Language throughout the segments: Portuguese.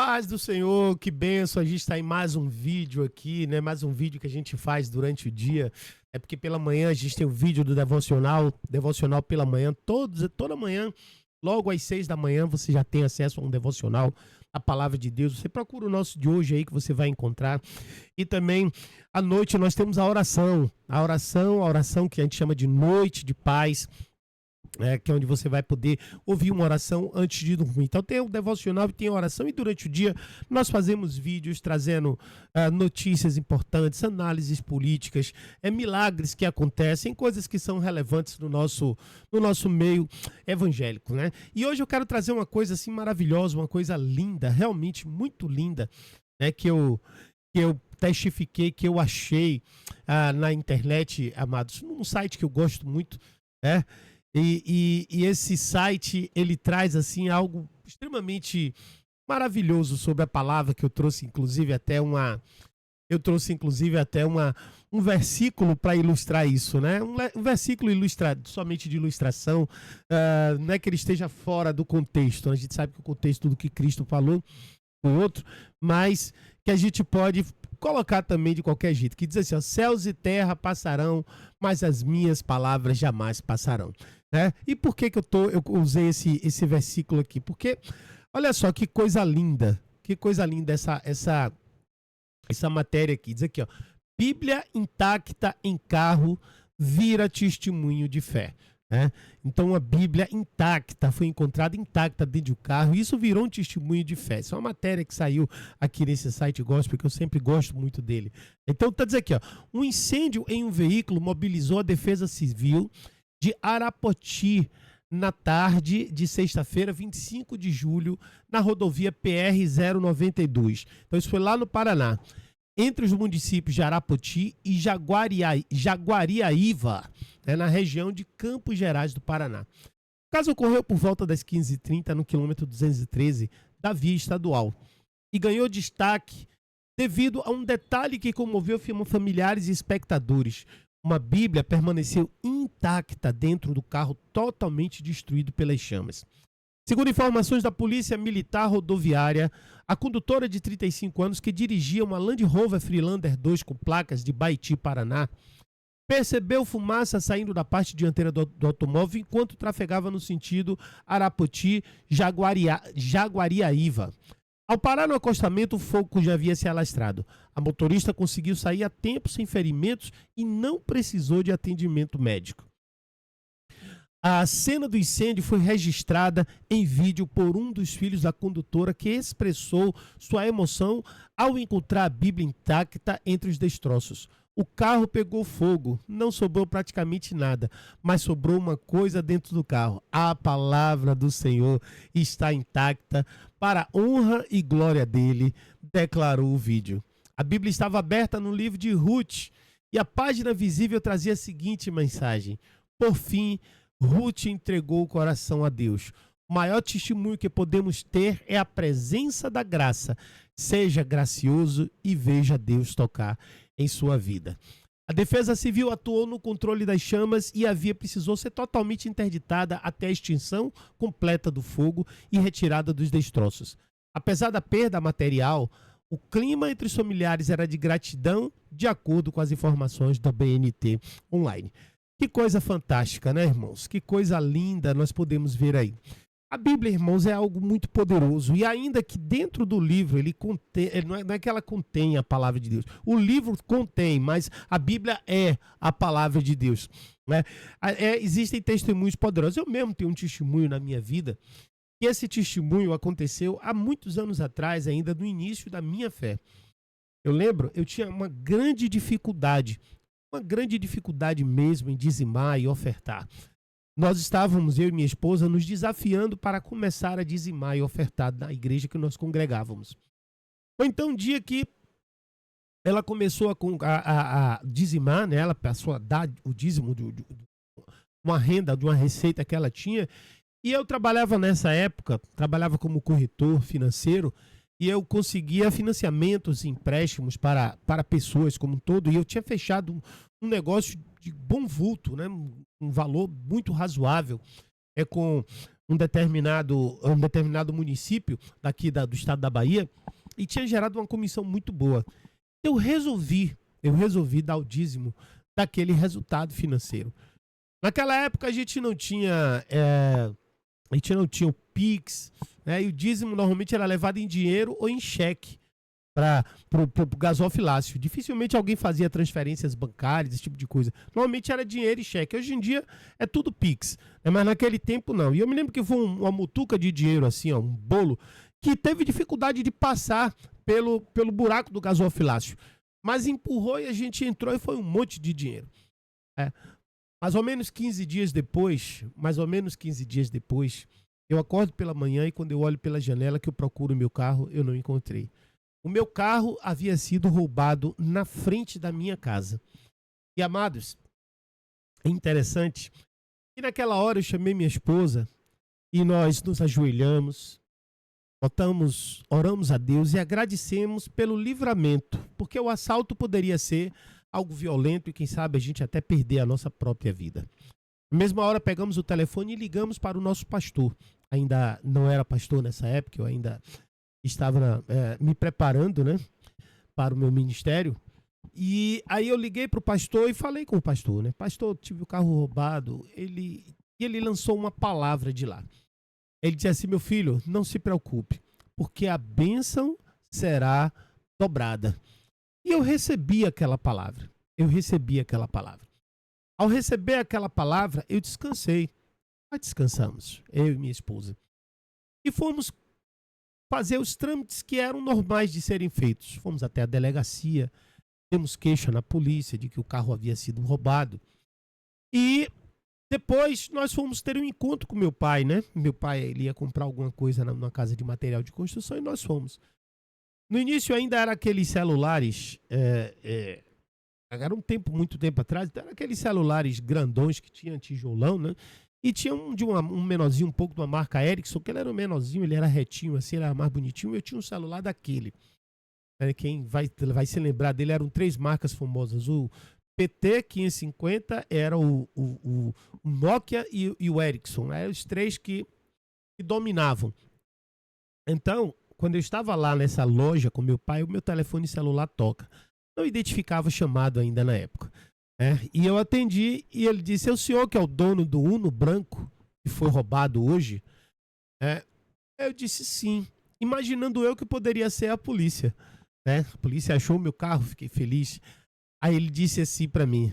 Paz do Senhor, que benção. A gente está em mais um vídeo aqui, né? Mais um vídeo que a gente faz durante o dia. É porque pela manhã a gente tem o vídeo do devocional pela manhã, toda manhã, logo às 6 da manhã, você já tem acesso a um devocional, a palavra de Deus. Você procura o nosso de hoje aí que você vai encontrar. E também à noite nós temos a oração que a gente chama de noite de paz. Que é onde você vai poder ouvir uma oração antes de dormir. Então tem o devocional e tem a oração, e durante o dia nós fazemos vídeos trazendo notícias importantes, análises políticas, milagres que acontecem, coisas que são relevantes no nosso meio evangélico, né? E hoje eu quero trazer uma coisa assim maravilhosa, uma coisa linda, realmente muito linda, né? Que eu testifiquei, que eu achei na internet, amados, num site que eu gosto muito, né? E esse site, ele traz assim algo extremamente maravilhoso sobre a palavra, que eu trouxe inclusive até um versículo para ilustrar isso, né? Um versículo ilustrado, somente de ilustração, não é que ele esteja fora do contexto. A gente sabe que o contexto do que Cristo falou foi outro, mas que a gente pode colocar também de qualquer jeito, que diz assim, ó: céus e terra passarão, mas as minhas palavras jamais passarão. Né? E por que eu usei esse versículo aqui? Porque, olha só que coisa linda essa matéria aqui. Diz aqui, ó: Bíblia intacta em carro vira testemunho de fé. Né? Então a Bíblia intacta, foi encontrada intacta dentro do carro, e isso virou um testemunho de fé. Isso é uma matéria que saiu aqui nesse site gospel, que eu sempre gosto muito dele. Então tá dizendo aqui, ó: um incêndio em um veículo mobilizou a Defesa Civil de Arapoti na tarde de sexta-feira, 25 de julho, na rodovia PR-092. Então isso foi lá no Paraná, entre os municípios de Arapoti e Jaguariaíva, né, na região de Campos Gerais do Paraná. O caso ocorreu por volta das 15h30 no quilômetro 213 da via estadual e ganhou destaque devido a um detalhe que comoveu familiares e espectadores. Uma Bíblia permaneceu intacta dentro do carro, totalmente destruído pelas chamas. Segundo informações da Polícia Militar Rodoviária, a condutora de 35 anos, que dirigia uma Land Rover Freelander 2 com placas de Baiti, Paraná, percebeu fumaça saindo da parte dianteira do automóvel enquanto trafegava no sentido Arapoti-Jaguariaíva. Ao parar no acostamento, o fogo já havia se alastrado. A motorista conseguiu sair a tempo sem ferimentos e não precisou de atendimento médico. A cena do incêndio foi registrada em vídeo por um dos filhos da condutora, que expressou sua emoção ao encontrar a Bíblia intacta entre os destroços. O carro pegou fogo, não sobrou praticamente nada, mas sobrou uma coisa dentro do carro: a palavra do Senhor está intacta para a honra e glória dele, declarou o vídeo. A Bíblia estava aberta no livro de Ruth e a página visível trazia a seguinte mensagem: por fim, Ruth entregou o coração a Deus. O maior testemunho que podemos ter é a presença da graça. Seja gracioso e veja Deus tocar em sua vida. A Defesa Civil atuou no controle das chamas e a via precisou ser totalmente interditada até a extinção completa do fogo e retirada dos destroços. Apesar da perda material, o clima entre os familiares era de gratidão, de acordo com as informações da BNT Online. Que coisa fantástica, né, irmãos? Que coisa linda nós podemos ver aí. A Bíblia, irmãos, é algo muito poderoso, e ainda que dentro do livro ele contém, não é que ela contém a palavra de Deus. O livro contém, mas a Bíblia é a palavra de Deus, né? Existem testemunhos poderosos. Eu mesmo tenho um testemunho na minha vida, e esse testemunho aconteceu há muitos anos atrás, ainda no início da minha fé. Eu lembro, eu tinha uma grande dificuldade mesmo em dizimar e ofertar. Nós estávamos, eu e minha esposa, nos desafiando para começar a dizimar e ofertar na igreja que nós congregávamos. Foi então um dia que ela começou a dizimar, né? Ela passou a dar o dízimo de uma renda, de uma receita que ela tinha. E eu trabalhava nessa época, trabalhava como corretor financeiro, e eu conseguia financiamentos e empréstimos para pessoas como um todo. E eu tinha fechado um negócio de bom vulto, né? Um valor muito razoável, com um determinado município daqui do estado da Bahia e tinha gerado uma comissão muito boa. Eu resolvi dar o dízimo daquele resultado financeiro. Naquela época a gente não tinha o Pix, né? E o dízimo normalmente era levado em dinheiro ou em cheque para o gasofilácio. Dificilmente alguém fazia transferências bancárias, esse tipo de coisa. Normalmente era dinheiro e cheque. Hoje em dia é tudo Pix, né? Mas naquele tempo não. E eu me lembro que foi uma mutuca de dinheiro assim, ó, um bolo, que teve dificuldade de passar pelo buraco do gasofilácio. Mas empurrou e a gente entrou e foi um monte de dinheiro. Mais ou menos 15 dias depois, eu acordo pela manhã e quando eu olho pela janela que eu procuro o meu carro, eu não encontrei. O meu carro havia sido roubado na frente da minha casa. E, amados, é interessante que naquela hora eu chamei minha esposa e nós nos ajoelhamos, oramos a Deus e agradecemos pelo livramento, porque o assalto poderia ser algo violento e quem sabe a gente até perder a nossa própria vida. Na mesma hora pegamos o telefone e ligamos para o nosso pastor. Ainda não era pastor nessa época, eu ainda estava me preparando, né, para o meu ministério. E aí eu liguei para o pastor e falei com o pastor, né? Pastor, tive o carro roubado. Ele lançou uma palavra de lá. Ele disse assim: meu filho, não se preocupe, porque a bênção será dobrada. E eu recebi aquela palavra. Ao receber aquela palavra, eu descansei. Nós descansamos, eu e minha esposa. E fomos fazer os trâmites que eram normais de serem feitos. Fomos até a delegacia, temos queixa na polícia de que o carro havia sido roubado. E depois nós fomos ter um encontro com meu pai, né? Meu pai, ele ia comprar alguma coisa numa casa de material de construção e nós fomos. No início ainda era aqueles celulares, era muito tempo atrás, então era aqueles celulares grandões que tinha tijolão, né? E tinha um menorzinho, um pouco de uma marca Ericsson, que ele era um menorzinho, ele era retinho assim, ele era mais bonitinho. Eu tinha um celular daquele. Quem vai se lembrar dele eram 3 marcas famosas. O PT 550 era o Nokia e o Ericsson. Eram os 3 que dominavam. Então, quando eu estava lá nessa loja com meu pai, o meu telefone celular toca. Não identificava chamado ainda na época. E eu atendi e ele disse: é o senhor que é o dono do Uno branco que foi roubado hoje? Eu disse sim, imaginando eu que poderia ser a polícia. A polícia achou o meu carro, fiquei feliz. Aí ele disse assim para mim: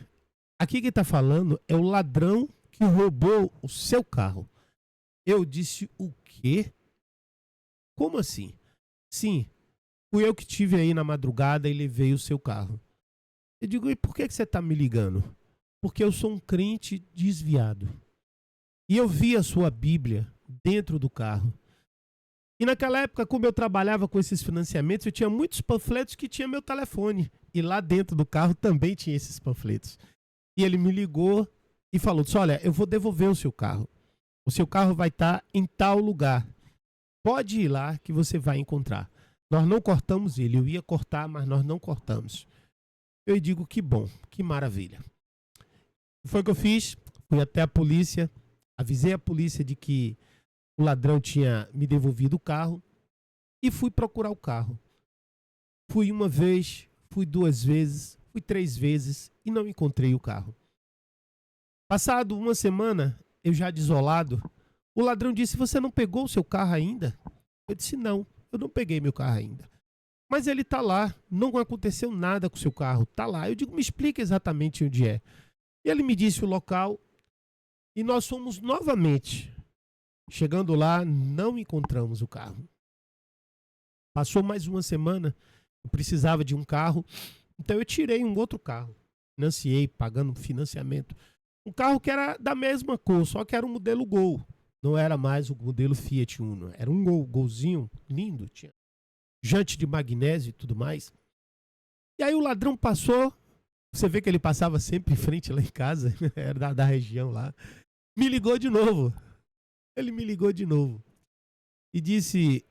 aqui quem está falando é o ladrão que roubou o seu carro. Eu disse: o quê? Como assim? Sim, fui eu que tive aí na madrugada e levei o seu carro. Eu digo: e por que você está me ligando? Porque eu sou um crente desviado. E eu vi a sua Bíblia dentro do carro. E naquela época, como eu trabalhava com esses financiamentos, eu tinha muitos panfletos que tinha meu telefone. E lá dentro do carro também tinha esses panfletos. E ele me ligou e falou: olha, eu vou devolver o seu carro. O seu carro vai estar em tal lugar. Pode ir lá que você vai encontrar. Nós não cortamos ele. Eu ia cortar, mas nós não cortamos. Eu digo: que bom, que maravilha. Foi o que eu fiz. Fui até a polícia. Avisei a polícia de que o ladrão tinha me devolvido o carro. E fui procurar o carro. Fui uma vez, fui 2 vezes, fui 3 vezes e não encontrei o carro. Passado uma semana, eu já desolado, o ladrão disse: você não pegou o seu carro ainda? Eu disse: não, eu não peguei meu carro ainda. Mas ele está lá, não aconteceu nada com o seu carro, está lá. Eu digo: me explica exatamente onde é. E ele me disse o local e nós fomos novamente. Chegando lá, não encontramos o carro. Passou mais uma semana, eu precisava de um carro, então eu tirei um outro carro. Financiei, pagando financiamento. Um carro que era da mesma cor, só que era um modelo Gol. Não era mais o modelo Fiat Uno. Era um Golzinho lindo, tinha jante de magnésio e tudo mais. E aí o ladrão passou, você vê que ele passava sempre em frente lá em casa, era da região lá. Me ligou de novo. Ele me ligou de novo e disse: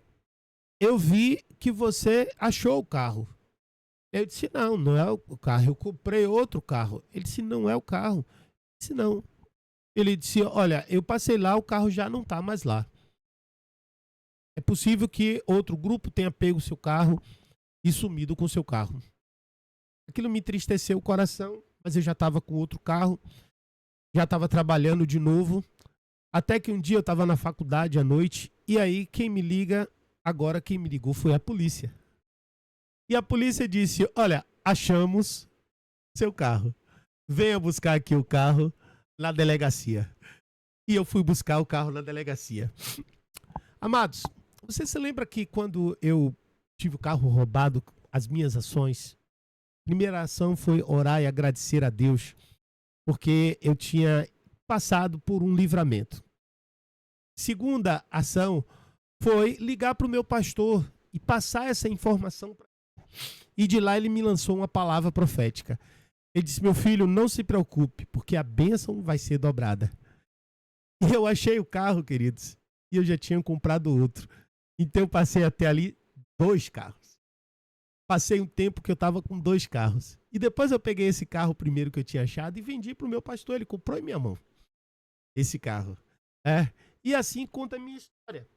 eu vi que você achou o carro. Eu disse: não, não é o carro, eu comprei outro carro. Ele disse: não é o carro. Eu disse: não, Ele disse, olha, eu passei lá, o carro já não está mais lá. É possível que outro grupo tenha pego o seu carro e sumido com o seu carro. Aquilo me entristeceu o coração, mas eu já estava com outro carro, já estava trabalhando de novo. Até que um dia eu estava na faculdade à noite, e aí quem me ligou foi a polícia. E a polícia disse, olha, achamos seu carro. Venha buscar aqui o carro na delegacia. E eu fui buscar o carro na delegacia. Amados, você se lembra que quando eu tive o carro roubado, as minhas ações, a primeira ação foi orar e agradecer a Deus, porque eu tinha passado por um livramento. Segunda ação foi ligar para o meu pastor e passar essa informação para ele. E de lá ele me lançou uma palavra profética. Ele disse, meu filho, não se preocupe, porque a bênção vai ser dobrada. E eu achei o carro, queridos, e eu já tinha comprado outro. Então eu passei até ali 2 carros. Passei um tempo que eu estava com 2 carros. E depois eu peguei esse carro primeiro que eu tinha achado e vendi para o meu pastor. Ele comprou em minha mão esse carro. E assim conta a minha história.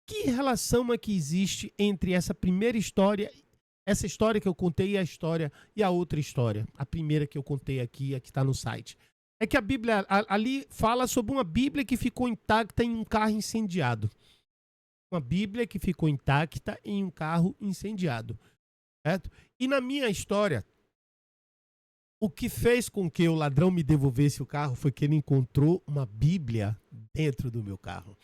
Que relação é que existe entre essa primeira história, essa história que eu contei e a outra história? A primeira que eu contei aqui, a que está no site. É que a Bíblia ali fala sobre uma Bíblia que ficou intacta em um carro incendiado. Uma Bíblia que ficou intacta em um carro incendiado. Certo? E na minha história, o que fez com que o ladrão me devolvesse o carro foi que ele encontrou uma Bíblia dentro do meu carro.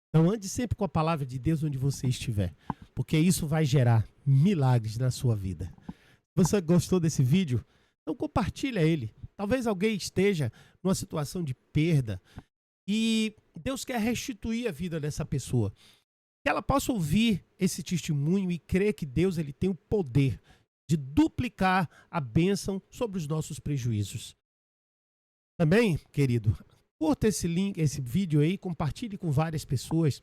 Então ande sempre com a palavra de Deus onde você estiver, porque isso vai gerar milagres na sua vida. Se você gostou desse vídeo, então compartilha ele. Talvez alguém esteja numa situação de perda e Deus quer restituir a vida dessa pessoa. Que ela possa ouvir esse testemunho e crer que Deus ele tem o poder de duplicar a bênção sobre os nossos prejuízos. Também, querido, curta esse link, esse vídeo aí, compartilhe com várias pessoas,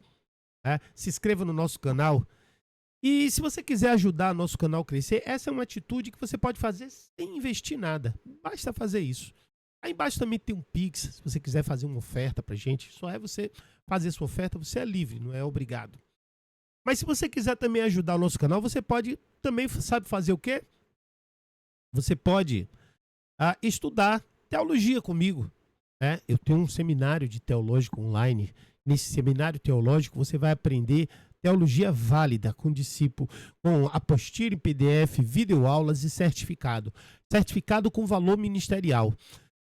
se inscreva no nosso canal. E se você quiser ajudar nosso canal a crescer, essa é uma atitude que você pode fazer sem investir nada. Basta fazer isso. Aí embaixo também tem um Pix, se você quiser fazer uma oferta pra gente. Só é você fazer sua oferta, você é livre, não é obrigado. Mas se você quiser também ajudar o nosso canal, você pode também, sabe fazer o quê? Você pode estudar teologia comigo. Eu tenho um seminário de teológico online. Nesse seminário teológico você vai aprender teologia válida com discípulo, com apostila em PDF, videoaulas e certificado. Certificado com valor ministerial.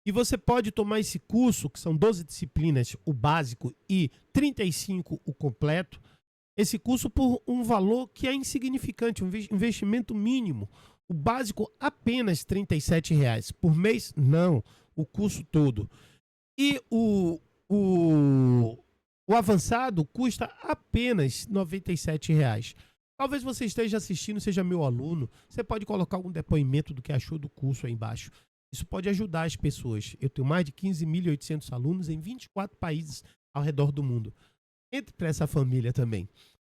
E você pode tomar esse curso, que são 12 disciplinas, o básico, e 35 o completo. Esse curso por um valor que é insignificante, um investimento mínimo. O básico apenas R$ 37,00. Por mês, não. O curso todo. E o avançado custa apenas R$ 97,00. Talvez você esteja assistindo, seja meu aluno. Você pode colocar algum depoimento do que achou do curso aí embaixo. Isso pode ajudar as pessoas. Eu tenho mais de 15.800 alunos em 24 países ao redor do mundo. Entre para essa família também.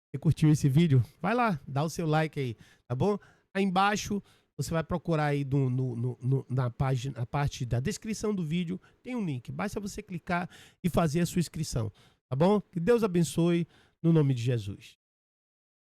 Você curtiu esse vídeo? Vai lá, dá o seu like aí, tá bom? Aí embaixo você vai procurar aí na página, a parte da descrição do vídeo, tem um link. Basta você clicar e fazer a sua inscrição, tá bom? Que Deus abençoe no nome de Jesus.